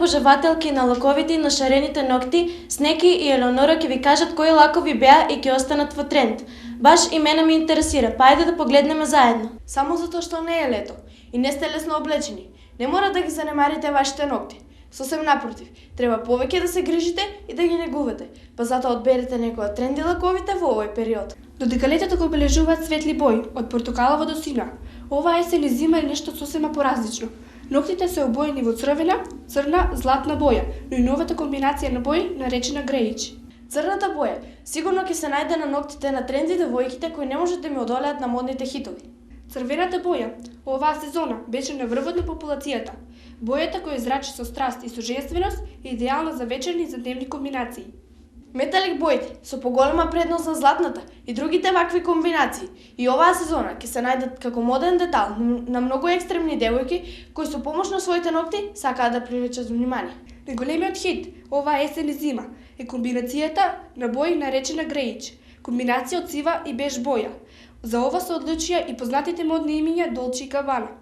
обожавателки на лаковите и на шарените ногти, Снеки и Елеонора ќе ви кажат кои лакови беа и ќе останат во тренд. Баш и мене ме интересира, па ајде да погледнеме заедно. Само затоа што не е лето и не сте лесно облечени, не мора да ги занемарите вашите ногти. Сосем напротив, треба повеќе да се грижите и да ги негувате, па затоа одберете некои од тренди лаковите во овој период. Додека летото го обележуваат светли бои, од портокалово до сина, ова есен и зима е нешто сосема поразлично. Ноктите се обоени во црвена, црна, златна боја, но и новата комбинација на бои наречена греич. Црната боја сигурно ќе се најде на ноктите на тренди девојките кои не можат да ми одолеат на модните хитови. Црвената боја оваа сезона беше на врвот на популацијата. Бојата која зрачи со страст и со женственост е идеална за вечерни и за дневни комбинации. Металик боите со поголема предност на златната и другите вакви комбинации и оваа сезона ќе се најдат како моден детал на многу екстремни девојки кои со помош на своите ногти сакаат да привлечат внимание. Најголемиот хит оваа есен и зима е комбинацијата на бои наречена греич, комбинација од сива и беж боја. За ова се одлучија и познатите модни имиња Долче и Габана.